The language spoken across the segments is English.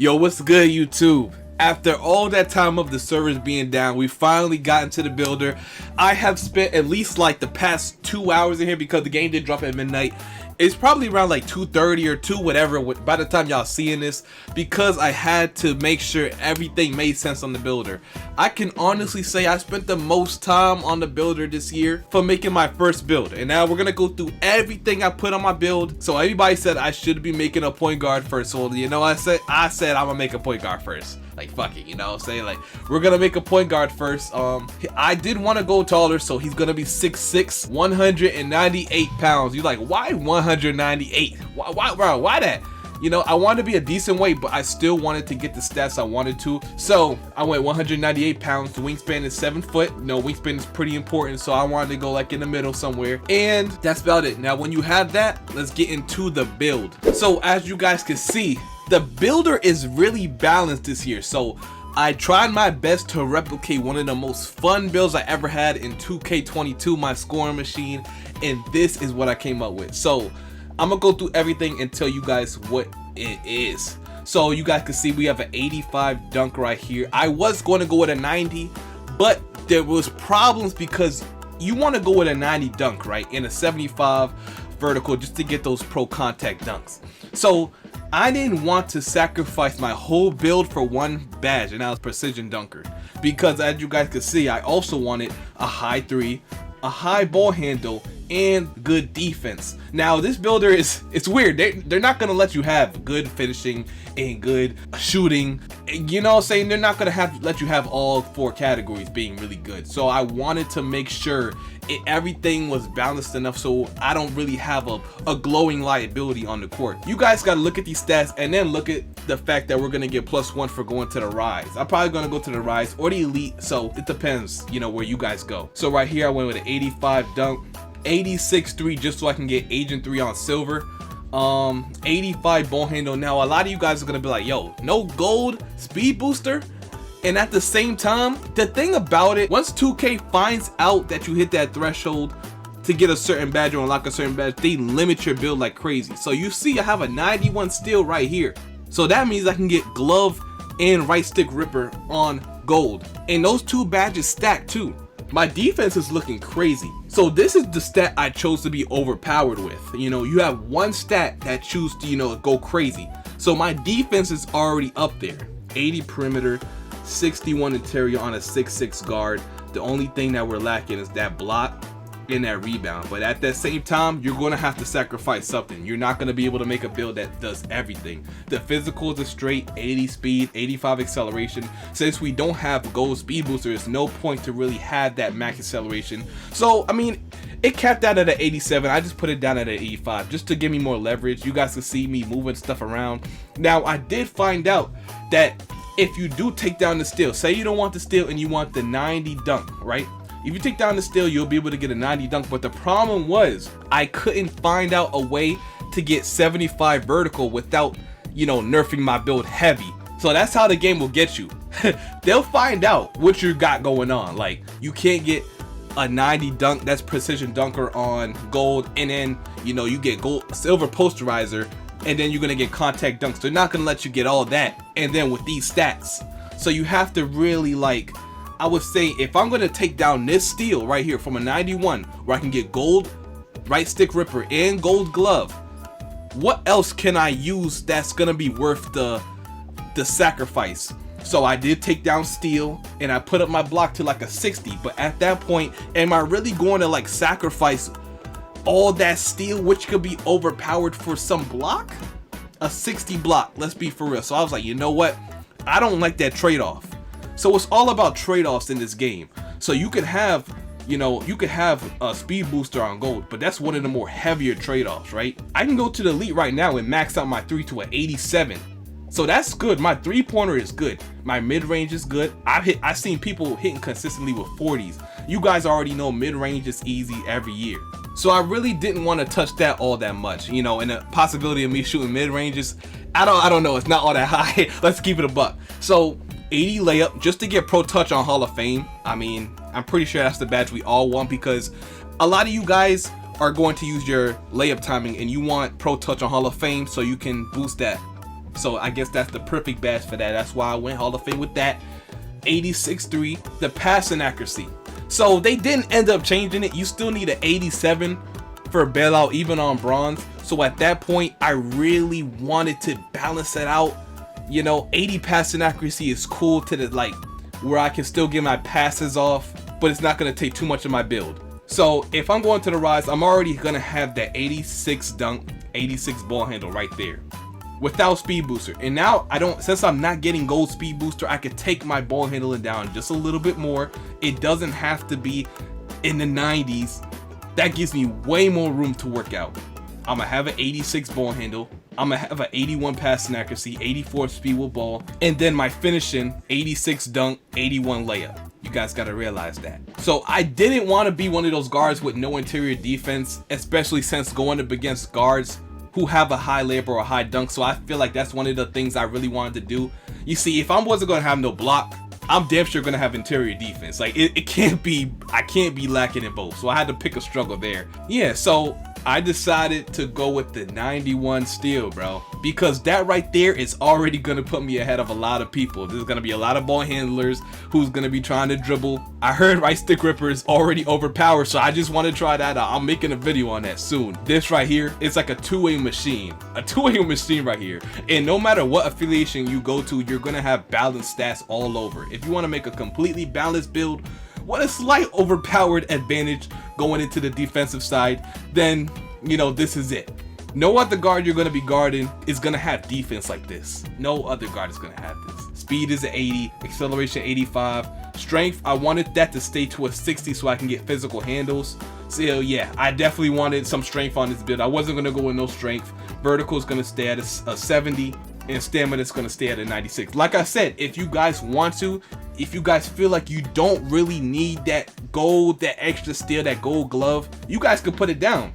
Yo, what's good, YouTube? After all that time of the servers being down, we finally got into the builder. I have spent at least like the past 2 hours in here because the game did drop at midnight. It's probably around like 2:30 or 2 whatever by the time y'all seeing this, because I had to make sure everything made sense on the builder. I can honestly say I spent the most time on the builder this year for making my first build, and now we're gonna go through everything I put on my build. So everybody said I should be making a point guard first, so you know I said I'm gonna make a point guard first. Like, fuck it, you know what I'm saying? Like, we're gonna make a point guard first. I did want to go taller, so he's gonna be 6'6", 198 pounds. You're like, why 198? Why, bro, why that? You know, I wanted to be a decent weight, but I still wanted to get the stats I wanted to. So I went 198 pounds. The wingspan is 7 foot. No, wingspan is pretty important, so I wanted to go like in the middle somewhere. And that's about it. Now, when you have that, let's get into the build. So as you guys can see, the builder is really balanced this year. So I tried my best to replicate one of the most fun builds I ever had in 2K22, my scoring machine, and this is what I came up with. So I'm gonna go through everything and tell you guys what it is. So you guys can see we have an 85 dunk right here. I was going to go with a 90, but there was problems because you want to go with a 90 dunk, right, and a 75 vertical just to get those pro contact dunks. So I didn't want to sacrifice my whole build for one badge, and that was precision dunker, because as you guys can see, I also wanted a high three, a high ball handle, and good defense. Now this builder it's weird. They're not gonna let you have good finishing and good shooting, you know what I'm saying? They're not gonna let you have all 4 categories being really good. So I wanted to make sure everything was balanced enough so I don't really have a glowing liability on the court. You guys gotta look at these stats and then look at the fact that we're gonna get +1 for going to the rise. I'm probably gonna go to the rise or the elite, so it depends, you know, where you guys go. So right here I went with an 85 dunk, 86 3 just so I can get Agent 3 on silver, 85 ball handle. Now a lot of you guys are gonna be like, yo, no gold speed booster. And at the same time, the thing about it, once 2K finds out that you hit that threshold to get a certain badge or unlock a certain badge, they limit your build like crazy. So you see I have a 91 steal right here, so that means I can get glove and right stick ripper on gold, and those 2 badges stack too. My defense is looking crazy. So this is the stat I chose to be overpowered with. You know, you have one stat that choose to, you know, go crazy. So my defense is already up there. 80 perimeter, 61 interior on a 6'6 guard. The only thing that we're lacking is that block and that rebound. But at that same time, you're going to have to sacrifice something. You're not going to be able to make a build that does everything. The physical is a straight 80 speed, 85 acceleration. Since we don't have gold speed booster, there's no point to really have that max acceleration. So I mean, it capped out at an 87. I just put it down at an 85 just to give me more leverage. You guys can see me moving stuff around. Now I did find out that if you do take down the steal, say you don't want the steal and you want the 90 dunk, right? If you take down the steal, you'll be able to get a 90 dunk, but the problem was I couldn't find out a way to get 75 vertical without, you know, nerfing my build heavy. So that's how the game will get you. They'll find out what you got going on. Like, you can't get a 90 dunk, that's precision dunker on gold, and then, you know, you get gold, silver posterizer, and then you're gonna get contact dunks. They're not gonna let you get all that, and then with these stats. So you have to really, like, I would say if I'm gonna take down this steal right here from a 91 where I can get gold right stick ripper and gold glove, what else can I use that's gonna be worth the sacrifice? So I did take down steal and I put up my block to like a 60, but at that point, am I really going to like sacrifice all that steal, which could be overpowered, for some block? A 60 block, let's be for real. So I was like, you know what, I don't like that trade-off. So it's all about trade-offs in this game. So you could have, you know, you could have a speed booster on gold, but that's one of the more heavier trade-offs, right? I can go to the elite right now and max out my 3 to an 87. So that's good. My 3-pointer is good. My mid-range is good. I've seen people hitting consistently with 40s. You guys already know mid-range is easy every year. So I really didn't want to touch that all that much, you know, and the possibility of me shooting mid-ranges, I don't know, it's not all that high. Let's keep it a buck. So 80 layup just to get pro touch on Hall of Fame. I mean, I'm pretty sure that's the badge we all want, because a lot of you guys are going to use your layup timing and you want pro touch on Hall of Fame so you can boost that So I guess that's the perfect badge for that. That's why I went Hall of Fame with that. 86.3, the passing accuracy. So they didn't end up changing it. You still need an 87 for bailout even on bronze. So at that point, I really wanted to balance it out. You know, 80 passing accuracy is cool to the like where I can still get my passes off, but it's not going to take too much of my build. So if I'm going to the rise, I'm already going to have that 86 dunk, 86 ball handle right there without speed booster. And now I don't, since I'm not getting gold speed booster, I could take my ball handling down just a little bit more. It doesn't have to be in the 90s. That gives me way more room to work out. I'm gonna have an 86 ball handle. I'm gonna have an 81 passing accuracy, 84 speed with ball, and then my finishing 86 dunk, 81 layup. You guys gotta realize that. So I didn't want to be one of those guards with no interior defense, especially since going up against guards who have a high layup or a high dunk. So I feel like that's one of the things I really wanted to do. You see, if I wasn't gonna have no block, I'm damn sure gonna have interior defense. Like it can't be, I can't be lacking in both. So I had to pick a struggle there. Yeah, so I decided to go with the 91 steal, bro, because that right there is already gonna put me ahead of a lot of people. There's gonna be a lot of ball handlers who's gonna be trying to dribble. I heard right stick ripper is already overpowered, so I just want to try that out. I'm making a video on that soon. This right here, it's like a two-way machine, right here. And no matter what affiliation you go to, you're gonna have balanced stats all over. If you want to make a completely balanced build with a slight overpowered advantage going into the defensive side, then you know this is it. No other guard you're going to be guarding is going to have defense like this. No other guard is going to have this. Speed is an 80, acceleration 85, strength I wanted that to stay to a 60 so I can get physical handles. So yeah, I definitely wanted some strength on this build. I wasn't going to go with no strength. Vertical is going to stay at a 70, and stamina is going to stay at a 96. Like I said, if you guys want to, if you guys feel like you don't really need that gold, that extra steal, that gold glove, you guys can put it down.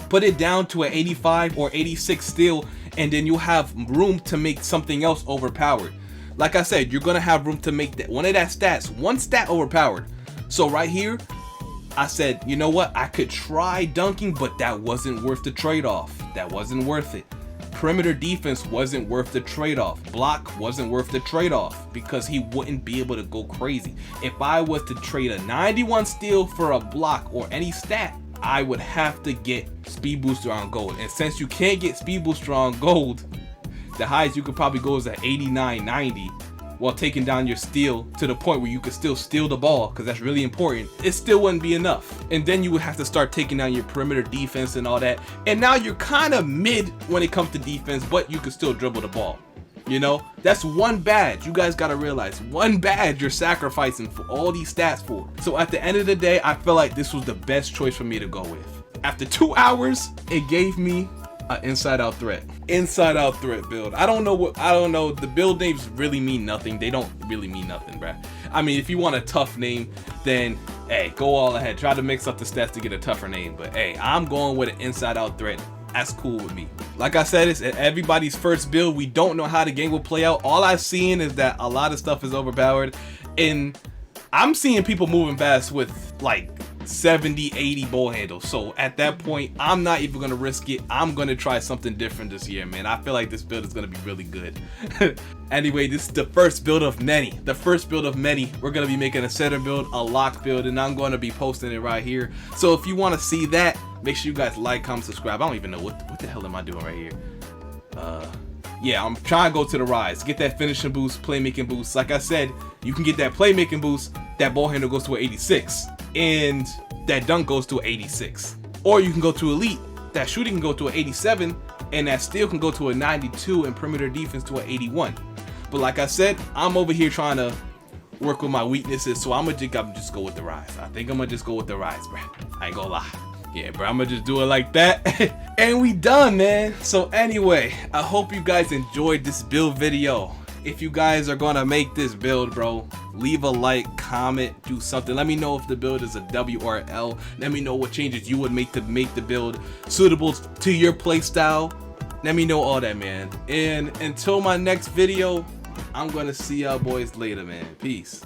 Put it down to an 85 or 86 steal, and then you'll have room to make something else overpowered. Like I said, you're gonna have room to make that one of that stats, one stat overpowered. So right here, I said, you know what? I could try dunking, but that wasn't worth the trade-off. That wasn't worth it. Perimeter defense wasn't worth the trade-off. Block wasn't worth the trade-off because he wouldn't be able to go crazy. If I was to trade a 91 steal for a block or any stat, I would have to get speed booster on gold. And since you can't get speed booster on gold, the highest you could probably go is at 89, 90 while taking down your steal to the point where you could still steal the ball, because that's really important. It still wouldn't be enough. And then you would have to start taking down your perimeter defense and all that. And now you're kind of mid when it comes to defense, but you can still dribble the ball. You know, that's one badge. You guys got to realize, one badge you're sacrificing for all these stats for. So at the end of the day, I feel like this was the best choice for me to go with. After 2 hours, it gave me an inside out threat. Inside out threat build. I don't know. The build names really mean nothing. They don't really mean nothing, bruh. I mean, if you want a tough name, then hey, go all ahead. Try to mix up the stats to get a tougher name. But hey, I'm going with an inside out threat. That's cool with me. Like I said, it's everybody's first build. We don't know how the game will play out. All I've seen is that a lot of stuff is overpowered, and I'm seeing people moving fast with like 70, 80 ball handles. So at that point, I'm not even gonna risk it. I'm gonna try something different this year, man. I feel like this build is gonna be really good. Anyway, this is the first build of many. The first build of many. We're gonna be making a center build, a lock build, and I'm gonna be posting it right here. So if you want to see that, make sure you guys like, comment, subscribe. I don't even know what the hell am I doing right here. Yeah, I'm trying to go to the rise, get that finishing boost, playmaking boost. Like I said, you can get that playmaking boost, that ball handle goes to an 86, and that dunk goes to an 86. Or you can go to elite, that shooting can go to an 87, and that steal can go to a 92, and perimeter defense to an 81. But like I said, I'm over here trying to work with my weaknesses, so I'm gonna just go with the rise. I think I'm gonna just go with the rise, bro. I ain't gonna lie. Yeah, bro, I'm gonna just do it like that. And we done, man. So anyway, I hope you guys enjoyed this build video. If you guys are gonna make this build, bro, leave a like, comment, do something. Let me know if the build is a W or an L. Let me know what changes you would make to make the build suitable to your play style. Let me know all that, man. And until my next video, I'm gonna see y'all boys later, man. Peace.